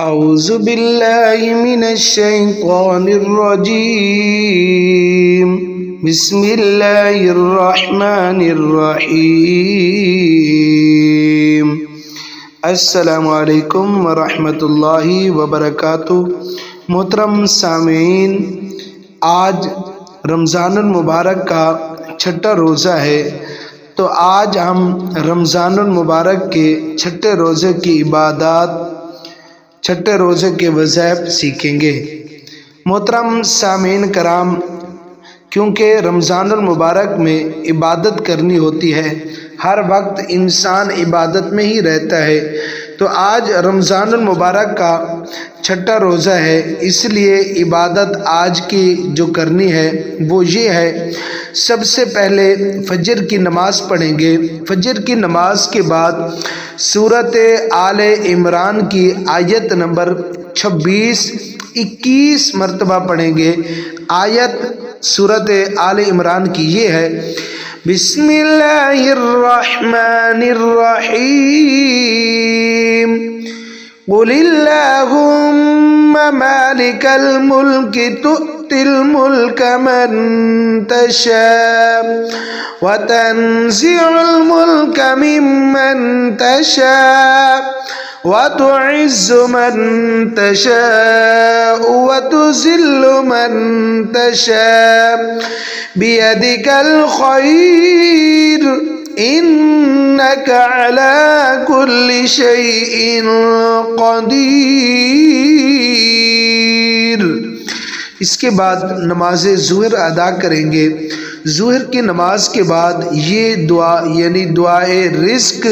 अऊज़ु बिल्लाहि मिनश शैतानिर रजीम बिस्मिल्लाहिर रहमानिर रहीम। अस्सलामु अलैकुम व रहमतुल्लाहि व बरकातुहू। मोहतरम सामीन, आज रमज़ानुल मुबारक का छठा रोज़ा है, तो आज हम रमज़ानुल मुबारक के छठे रोज़े की इबादत, छठे रोज़े के वज़ाइफ सीखेंगे। मोहतरम सामीन कराम, क्योंकि रमज़ानुल मुबारक में इबादत करनी होती है, हर वक्त इंसान इबादत में ही रहता है, तो आज रमज़ानुल मुबारक का छठा रोज़ा है, इसलिए इबादत आज की जो करनी है वो ये है। सबसे पहले फजर की नमाज़ पढ़ेंगे। फजर की नमाज के बाद सूरत आले इमरान की आयत नंबर 21 मरतबा पढ़ेंगे। आयत सूरत आले इमरान की ये है, बिस्मिल्लाहिर्रहमानिर्रहीम कुलिल्लाहुम्मा मालिकल मुल्कि तु'तिल मुल्का मन तशा व तंज़िउल मुल्का मिम्मन तशा व तुइज़्ज़ु मन तशा व तुज़िल्लु मन तशा बियदिकल खैर इन्नका अला कुल्लि शैइन क़दीर। इसके बाद नमाज ज़ुहर अदा करेंगे। ज़ुहर की नमाज के बाद ये दुआ यानी दुआए रिज़्क़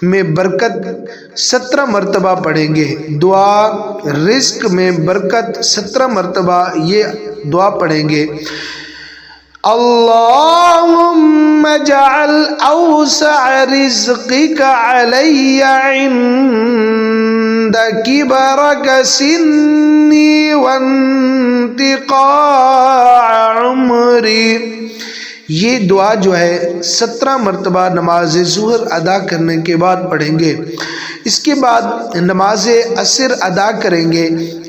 में बरकत 17 मरतबा पढ़ेंगे। दुआ रिज़्क़ में बरकत 17 मरतबा ये दुआ पढ़ेंगे। अल्लाहुम्मा जअल औसअ रिज़्क़िका अलैया इंदा किबरक सिन्नी वंतिक़ा उम्री। ये दुआ जो है 17 मरतबा नमाज ज़ुहर अदा करने के बाद पढ़ेंगे। इसके बाद नमाज असर अदा करेंगे।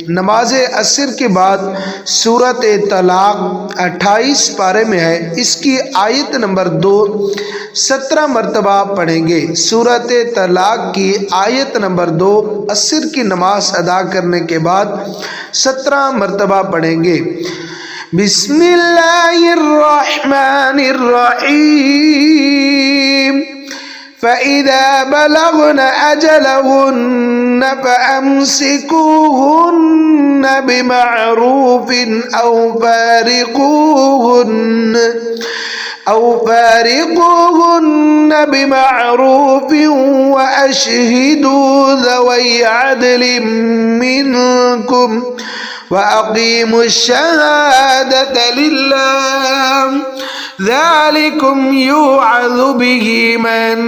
नमाज असर के बाद सूरत तलाक़ 28 पारे में है, इसकी आयत नंबर 2 17 मरतबा पढ़ेंगे। सूरत तलाक़ की आयत नंबर 2 असर की नमाज अदा करने के बाद 17 मरतबा पढ़ेंगे। बिस्मिल्लाहिर्रहमानिर्रहीम फ़इज़ा बलग़न अजलहुन्न फ़अम्सिकूहुन्न बिमअरूफ़िन औ फ़ारिक़ूहुन्न बिमअरूफ़िन व अशहिदू ज़वै अदलिन मिनकुम व अक़ीमुश्शहादत लिल्लाह ज़ालिकुम युअज़ु बिही मन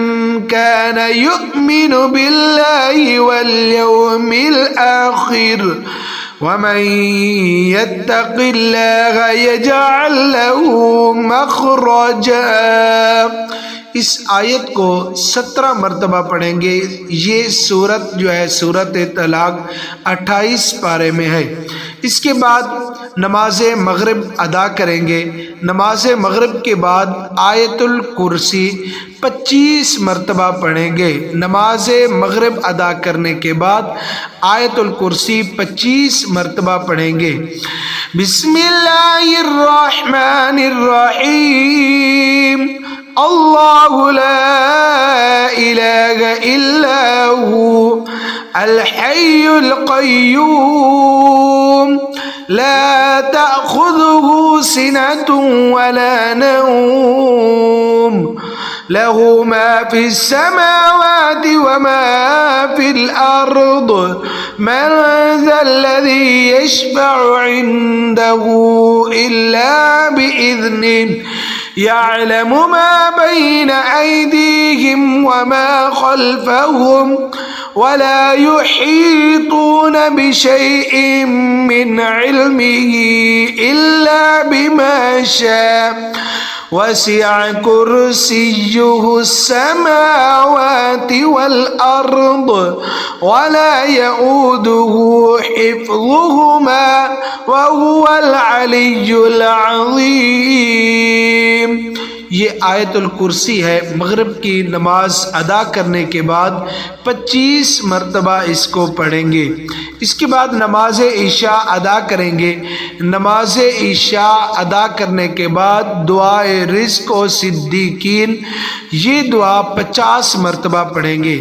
कान युमिनु बिल्लाहि वल यौमिल आखिर व मन यत्तक़िल्लाह यजअल लहू मख़रजा। इस आयत को 17 मरतबा पढ़ेंगे। ये सूरत जो है सूरत तलाक़ 28 पारे में है। इसके बाद नमाज मगरिब अदा करेंगे। नमाज मगरिब के बाद आयतुल कुर्सी 25 मरतबा पढ़ेंगे। नमाज मगरिब अदा करने के बाद आयतुल कुर्सी 25 मरतबा पढ़ेंगे। बिस्मिल्लाहिर्रहमानिर्रहीम अल्लाहु ला इलाहा इल्ला हु अल हय्युल क़य्यूम ला तअख़ुज़ुहु सिनतुन वला नौम लहू मा फ़िस समावाति व मा फ़िल अर्द मन ज़ल्लज़ी यशफ़अु इंदहु इल्ला बिइज़्निहि यअलमु मा बैन अयदीहिम व मा ख़ल्फ़हुम वला युहीतून बिशैइन मिन इल्मिही इल्ला बिमा शाअ वसिअ कुर्सियुहु अस्समावाति वल अर्द वला यऊदुहु हिफ्ज़ुहुमा वहुवल अलिय्युल अज़ीम। ये आयतुल कुर्सी है। मगरिब की नमाज अदा करने के बाद 25 मरतबा इसको पढ़ेंगे। इसके बाद नमाज इशा अदा करेंगे। नमाज इशा अदा करने के बाद दुआए रिज़्क़ व सिद्दीकीन, ये दुआ 50 मरतबा पढ़ेंगे।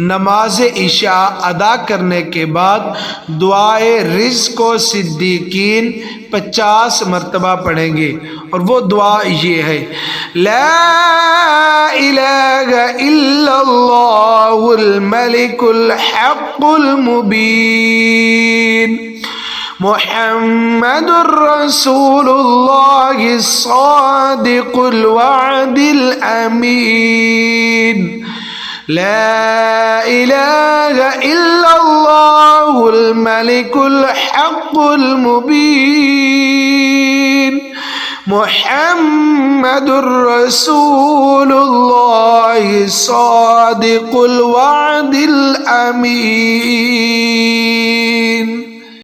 नमाज इशा अदा करने के बाद दुआए रिज़्क़ व सिद्दीकीन 50 मरतबा पढ़ेंगे। और वो दुआ ये है, ला इलाहा इल्लल्लाहुल मलिकुल हक़्क़ुल मुबीन मुहम्मदुर रसूलुल्लाहि सादिकुल वअदिल अमीन। ला इलाहा इल्लल्लाहुल मलिकुल हक़्क़ुल मुबीन मुहम्मदुर रसूलुल्लाहि सादिकुल वअदिल अमीन।